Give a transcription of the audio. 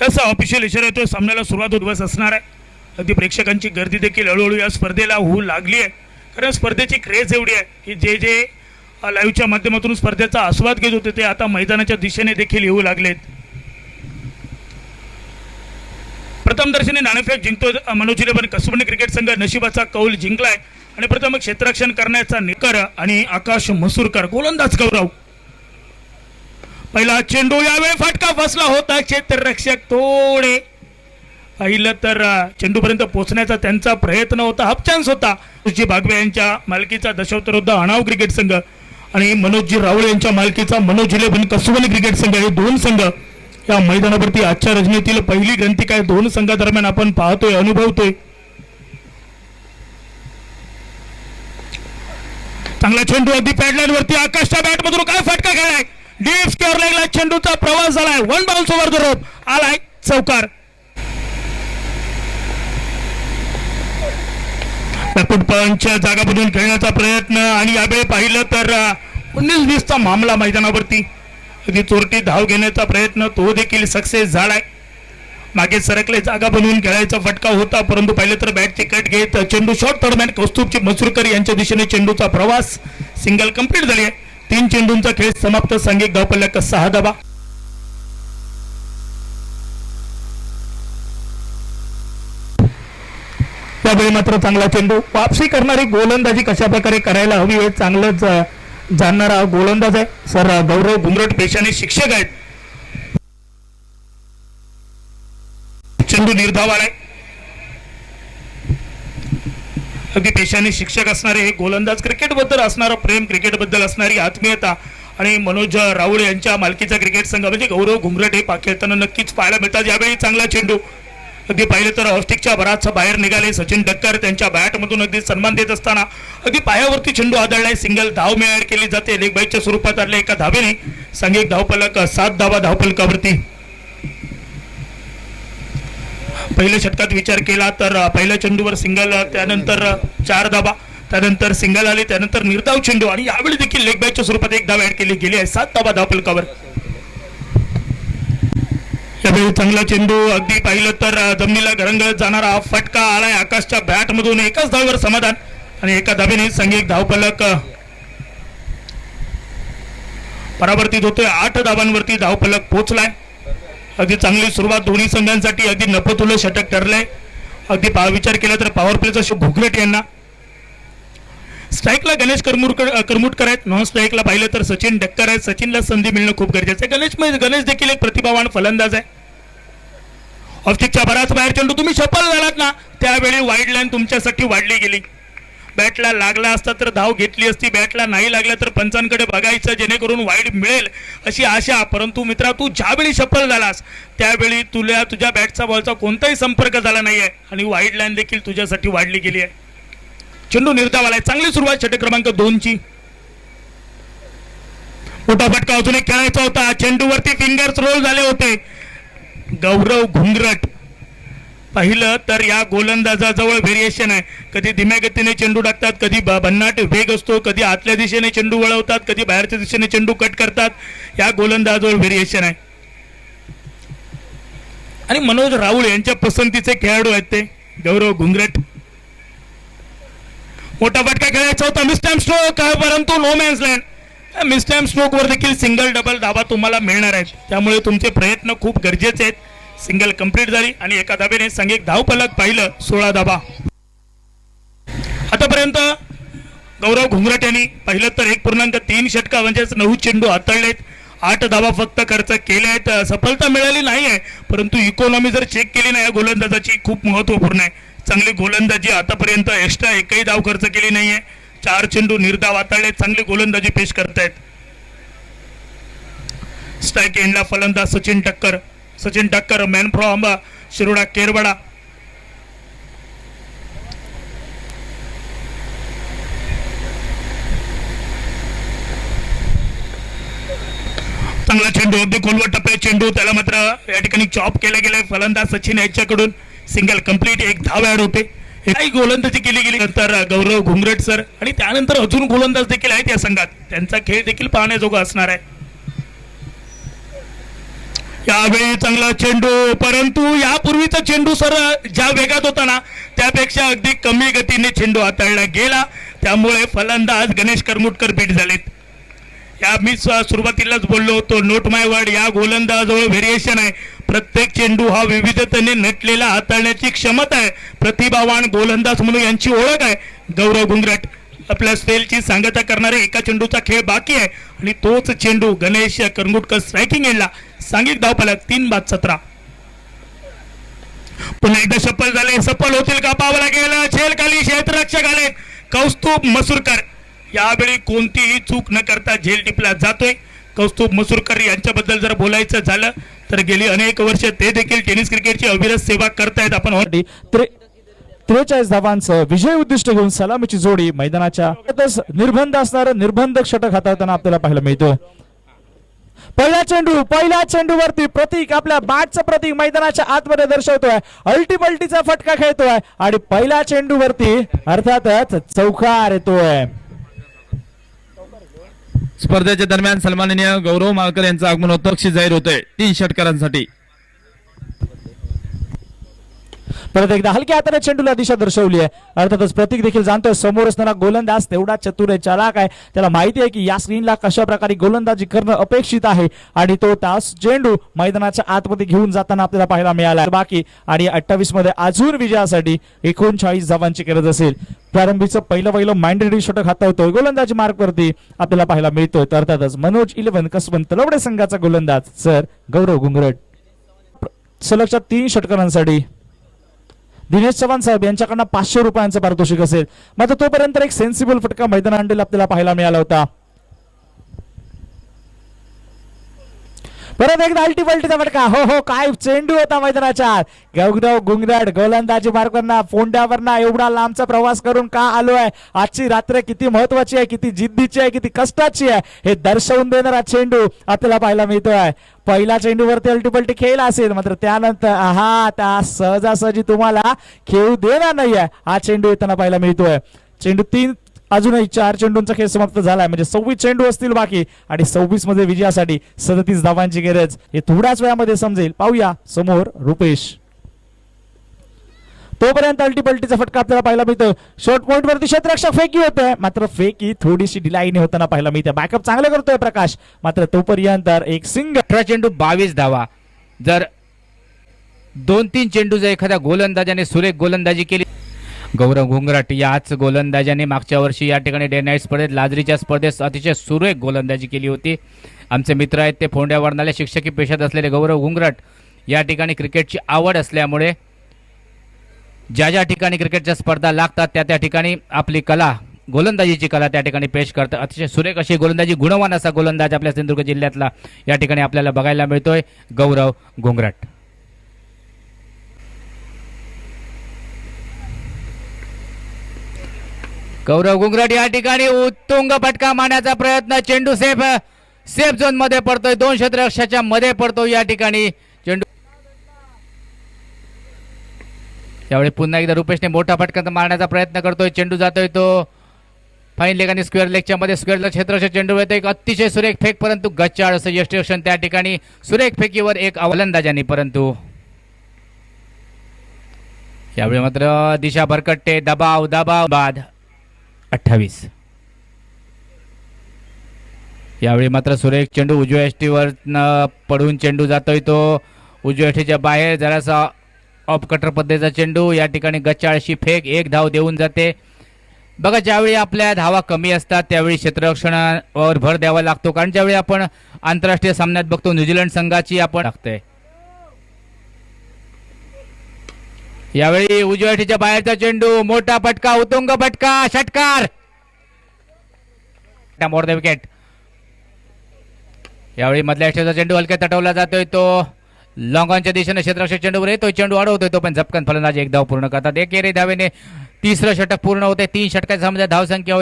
तसा ऑफिशियल इशारा येतोय, सामन्याला सुरुवात होत असणार आहे. अगदी प्रेक्षकांची गर्दी देखील हळूहळू या स्पर्धेला होऊ लागली आहे. कारण स्पर्धेची क्रेज एवढी आहे की जे जे लाईव्हच्या माध्यमातून स्पर्धेचा आस्वाद घेत होते ते आता मैदानाच्या दिशेने देखील येऊ लागलेत. प्रथम दर्शनी नाणेफेक जिंकतो मनोज झुले, पण कसबंडी क्रिकेट संघ नशिबाचा कौल जिंकलाय आणि प्रथम क्षेत्ररक्षण करण्याचा निकर आणि आकाश मसूरकर गोलंदाज गौरव. पहिला चेंडू यावेळी फटका फसला होता, क्षेत्ररक्षक थोडे पाहिलं तर चेंडूपर्यंत पोहोचण्याचा त्यांचा प्रयत्न होता, हाफ चान्स होता. सुजी बागवे यांच्या मालकीचा दशावतारोद्ध अणाव क्रिकेट संघ आणि मनोजजी रावळे यांच्या मालकीचा मनोज झुले पण कसबंडी क्रिकेट संघ हे दोन संघ या मैदानावरती आजच्या रजनीतील पहिली ग्रंथी काय दोन संघादरम्यान आपण पाहतोय, अनुभवतोय. चांगला चेंडू अगदी पॅडलाईन वरती आकाशच्या बॅट मधून काय फटका खेळलाय, डीप स्क्वेअर लेगला चेंडूचा प्रवास झालाय, one bounce over the rope, आलाय चौकार. पंचच्या जागा बदलून खेळण्याचा प्रयत्न आणि यावेळी पाहिलं तर 19-20चा मामला मैदानावरती अगदी चोरटी धाव घेण्याचा प्रयत्न तो देखील सक्सेस झालाय. मागे सरकले, जागा बनवून खेळायचा फटका होता, परंतु पाहिलं तर बॅटची कट घेत चेंडू शॉर्ट थर्डमॅन कौस्तुभची मसूरकर यांच्या दिशेने चेंडूचा प्रवास, सिंगल कंप्लीट झाली आहे. 3 चेंडूंचा खेळ समाप्त. सांघिक धावपल्ल्या 6 धावा. त्यावेळी मात्र चांगला चेंडू, वापसी करणारी गोलंदाजी कशा प्रकारे करायला हवी हे चांगलंच जाणणारा गोलंदाज आहे. सर गौरव घुंगरट पेशाने शिक्षक आहेत. चेंडू निर्धाव आलाय. अगदी पेशाने शिक्षक असणारे हे गोलंदाज, क्रिकेट बद्दल असणारा प्रेम, क्रिकेट बद्दल असणारी आत्मीयता आणि मनोज राऊळे यांच्या मालकीचा क्रिकेट संघ म्हणजे गौरव घुंगरट हे खेळताना नक्कीच पाहायला मिळतात. यावेळी चांगला चेंडू अगदी पाहिलं तर ऑस्टिकच्या बराच बाहेर निघाले. सचिन डक्कर त्यांच्या बॅटमधून अगदी सन्मान देत असताना अगदी पायावरती चेंडू आदळलाय. सिंगल धाव मिळायला केली जाते. लेग बाईच्या स्वरूपात आले एका धावेने. सांघिक धावफलक 7 धावा धावफलकावरती. पहिल्या षटकात विचार केला तर पहिल्या चेंडूवर सिंगल, त्यानंतर 4 धावा, त्यानंतर सिंगल आले, त्यानंतर निर्धाव चेंडू आणि यावेळी देखील लेग बाईच्या स्वरूपात 1 धाव ऍड केली गेली आहे. 7 धावा धावफलकावर. यावेळी चांगला चेंडू अगदी पाहिलं तर जमिनीला घरंगळत जाणारा फटका आलाय आकाशच्या बॅट मधून. एकाच धावेवर समाधान आणि एका धावेने सांघिक धावफलक परावर्तित होतोय. 8 धावांवरती धावफलक पोहोचलाय. अगदी चांगली सुरुवात दोन्ही संघांसाठी. अगदी नफतुल्य षटक ठरलंय. अगदी विचार केला तर पॉवर प्लेचा घुगरट यांना. स्ट्राईकला गणेश करमुटकर आहेत. नॉन स्ट्राईकला पाहिलं तर सचिन डक्कर आहेत. सचिनला संधी मिळणं खूप गरजेचं आहे. गणेश देखील एक प्रतिभावान फलंदाज आहे. ऑफस्टिकच्या बराच बाहेर चेंडू, तुम्ही सफल झालात ना त्यावेळी वाईड लाईन तुमच्यासाठी वाढली गेली. बॅटला लागला असता तर धाव घेतली असती, बॅटला नाही लागला तर पंचांकडे बघायचं जेणेकरून वाईड मिळेल अशी आशा. परंतु मित्रा, तू ज्यावेळी सफल झालास त्यावेळी तुझ्या बॅटचा बॉलचा कोणताही संपर्क झाला नाहीये आणि वाईड लाईन देखील तुझ्यासाठी वाढली गेली आहे. चेंडू निर्धाव आलाय. चांगली सुरुवात षटक क्रमांक 2 ची. मोठा फटका अजून एक खेळायचा होता. चेंडूवरती फिंगर्स रोल झाले होते. गौरव घुंगरट पाहिलं तर या गोलंदाजाजवळ व्हेरिएशन आहे. कधी धीम्या गतीने चेंडू टाकतात, कधी भन्नाट वेग असतो, कधी आतल्या दिशेने चेंडू वळवतात, कधी बाहेरच्या दिशेने चेंडू कट करतात. या गोलंदाजाजवळ व्हेरिएशन आहे. आणि मनोज राऊळ यांच्या पसंतीचे खेळाडू आहेत ते गौरव घुंगरट. मोठा फटका खेळायचा होता. मिसटाइम स्ट्रोक, परंतु नो मॅन्स लँड. मिसटाइम स्ट्रोक वर देखील सिंगल डबल धावा तुम्हाला मिळणार आहेत. त्यामुळे तुमचे प्रयत्न खूप गरजेचे आहेत. सिंगल कंप्लीट झाली आणि एका धावेने सांघिक धावफलक पाहिलं 16 धावा. आतापर्यंत गौरव घुंगरट यांनी पाहिलं तर 1.3 षटका म्हणजेच 9 चेंडू हाताळलेत. 8 धावा फक्त खर्च केले आहेत. सफलता मिळाली नाही आहे, परंतु इकॉनॉमी जर चेक केली ना या गोलंदाजाची खूप महत्वपूर्ण आहे. चांगली गोलंदाजी आतापर्यंत एक्स्ट्रा एकही धाव खर्च केली नाहीये. 4 चेंडू निर्धाव हाताळले. चांगली गोलंदाजी पेश करतायत. स्ट्राईक एंडला फलंदाज सचिन टक्कर. सचिन टक्कर मॅन फ्रॉम शिरोडा केरवाडा. चांगला चेंडू अगदी खोलवर टप्प्यात चेंडू, त्याला मात्र या ठिकाणी चॉप केला गेलाय फलंदाज सचिन यांच्याकडून. Single complete. 1 धाव ऍड होते. काही गोलंदाजी केली गेली नंतर गौरव घुंगरट सर आणि त्यानंतर अजून गोलंदाज देखील आहेत या संघात. त्यांचा खेळ देखील पाहण्याजोगा असणार आहे. यावेळी चांगला चेंडू, परंतु यापूर्वीचा चेंडू सर ज्या वेगात होता ना त्यापेक्षा अगदी कमी गतीने चेंडू हाताळला गेला, त्यामुळे फलंदाज गणेश करमुटकर बीट झालेत. या मी सुरुवातीलाच बोललो होतो, नोट माय वर्ड, या गोलंदाजाजवळ व्हेरिएशन आहे. प्रत्येक चेंडू हा विविधतेने नटलेला हाताळण्याची क्षमता आहे. प्रतिभावान गोलंदाज म्हणून यांची ओळख आहे. गौरव घुंगरट आपल्या स्पेलची सांगता करणारे, एका चेंडूचा खेळ बाकी आहे आणि तोच चेंडू गणेश करमुटकर स्ट्रायकिंग एंडला, सांघिक धावफलक 3-17. पुन्हा एकदा सफल झाले, सफल होतील का पाहावं लागेल. झेल खाली क्षेत्ररक्षक आले कौस्तुभ मसूरकर. यावेळी कोणतीही चूक न करता झेल टिपला जातोय. कौस्तुभ मसूरकर यांच्याबद्दल जर बोलायचं झालं तर गेली अनेक वर्ष ते देखील टेनिस क्रिकेटची अविरत सेवा करतायत. आपण 43 धावांचं विजय उद्दिष्ट घेऊन सलामीची जोडी मैदानाच्या निर्बंध असणारं निर्बंधक षटक हाताळताना आपल्याला पाहायला मिळतोय. पहिल्या चेंडूवरती प्रतीक आपल्या बॅटचं प्रतीक मैदानाच्या आतमध्ये दर्शवतोय. अल्टीपल्टीचा फटका खेळतोय आणि पहिल्या चेंडूवरती अर्थातच चौकार येतोय. स्पर्धेच्या दरम्यान सन्माननीय गौरव माळकर यांचं आगमन होतं. बक्षीस जाहीर होतंय 3 षटकारांसाठी. परत एकदा हलक्या हाताने चेंडूला दिशा दर्शवली आहे. अर्थातच प्रतीक देखील जाणतोय समोर असताना गोलंदाज तेवढा चतुर आहे, चालाक आहे. त्याला माहिती आहे की या स्क्रीनला कशा प्रकारे गोलंदाजी करणं अपेक्षित आहे आणि तो तास चेंडू मैदानाच्या आतमध्ये घेऊन जाताना आपल्याला पाहायला मिळाला. बाकी आणि 28 मध्ये अजून विजयासाठी 39 धावांची गरज असेल. प्रारंभीचं पहिलं माइंडेड षटक हाताळतोय गोलंदाजी मार्कवरती आपल्याला पाहायला मिळतोय. अर्थातच मनोज 11 कसबन तलवडे संघाचा गोलंदाज सर गौरव घुंगरट. सलगच्या 3 षटकारांसाठी दिनेश चव्हाण साहेब यांच्याकडनं 500 रुपयांचं पारितोषिक असेल. मात्र तोपर्यंत एक सेन्सिबल फटका मैदान अंडेल आपल्याला पाहायला मिळाला होता. परत एकदा अल्टीपल्टीचा फटका. हो काय चेंडू होता मैदानाच्या. गौरव घुंगरट गोलंदाजी मार्गावरना फोंड्यावरना एवढा लांबचा प्रवास करून का आलोय. आजची रात्र किती महत्वाची आहे, किती जिद्दीची आहे, किती कष्टाची आहे हे दर्शवून देणारा चेंडू आपल्याला पाहायला मिळतोय. पहिल्या चेंडूवरती अल्टीपल्टी खेळला असेल, मात्र त्यानंतर त्या सहजासहजी तुम्हाला खेळू देणार नाहीये. हा चेंडू येताना पाहायला मिळतोय. चेंडू 3 अजूनही 4 चेंडूंचा खेळ समाप्त झालाय. म्हणजे 26 चेंडू असतील बाकी आणि 26 मध्ये विजयासाठी 37 धावांची गरज. हे थोड्याच वेळामध्ये समजेल. पाहूया समोर रुपेश. तोपर्यंत अल्टीपल्टीचा फटका आपल्याला पाहायला मिळतो. शॉर्ट पॉइंट वरती क्षेत्ररक्षक फेकी होतोय, मात्र फेकी थोडीशी डिलाईने होताना पाहायला मिळते. बॅकअप चांगलं करतोय प्रकाश, मात्र तोपर्यंत एक सिंगल. 18 चेंडू 22 धावा. जर 2-3 चेंडू जर एखाद्या गोलंदाजाने सुरेख गोलंदाजी केली. गौरव घुंगरट याच गोलंदाजाने मागच्या वर्षी या ठिकाणी डे नाईट स्पर्धेत लाजरीच्या स्पर्धेत अतिशय सुरेख गोलंदाजी केली होती. आमचे मित्र आहेत ते फोंड्यावरनाले शिक्षकी पेशात असलेले गौरव घुंगरट. या ठिकाणी क्रिकेटची आवड असल्यामुळे ज्या ठिकाणी क्रिकेटच्या स्पर्धा लागतात त्या ठिकाणी आपली कला, गोलंदाजीची कला त्या ठिकाणी पेश करतात. अतिशय सुरेख अशी गोलंदाजी, गुणवान असा गोलंदाज आपल्या सिंधुदुर्ग जिल्ह्यातला या ठिकाणी आपल्याला बघायला मिळतोय गौरव घुंगरट. गौरव घुंगरट या ठिकाणी उत्तुंग फटका मारण्याचा प्रयत्न. चेंडू सेफ झोन मध्ये पडतोय, 2 क्षेत्ररक्षकाच्या मध्ये पडतो या ठिकाणी चेंडू. यावेळी पुन्हा एकदा रुपेशने मोठा फटका मारण्याचा प्रयत्न करतोय. चेंडू जातोय तो फाईन लेग आणि स्क्वेअर लेगच्या मध्ये. स्क्वेअर लेग क्षेत्ररक्षक चेंडू येतो. एक अतिशय सुरेख फेक, परंतु गच्चाळ असं यष्टिरक्षण त्या ठिकाणी. सुरेख फेकीवर एक गोलंदाजाने, परंतु यावेळी मात्र दिशा भरकटते. दबाव बाद 28. यावेळी मात्र सुरेख चेंडू उजव्या यष्टीवर पडून चेंडू जातोय तो उजव्या यष्टीच्या बाहेर. जरासा ऑफ कटर पद्धतीचा चेंडू. या ठिकाणी गच्चाळशी फेक, 1 धाव देऊन जाते. बघा, ज्यावेळी आपल्या धावा कमी असतात त्यावेळी क्षेत्ररक्षणावर भर द्यावा लागतो, कारण ज्यावेळी आपण आंतरराष्ट्रीय सामन्यात बघतो न्यूझीलंड संघाची आपण लागतंय. यावेळी उजव्या यष्टीच्या बाहेरचा चेंडू, मोठा फटका, उत्तुंग फटका, षटकार, मोर द विकेट. यावेळी मधल्या यष्टीचा चेंडू हलक्या तटवला जातोय तो लॉंग ऑनच्या दिशेने क्षेत्ररक्षक चेंडूवर येतोय. चेंडू अडवतोय तो पण झपकन फलंदाज 1 धाव पूर्ण करतात. 1 धावेने 3रं षटक पूर्ण होते. 3 षटकाच्या धावसंख्या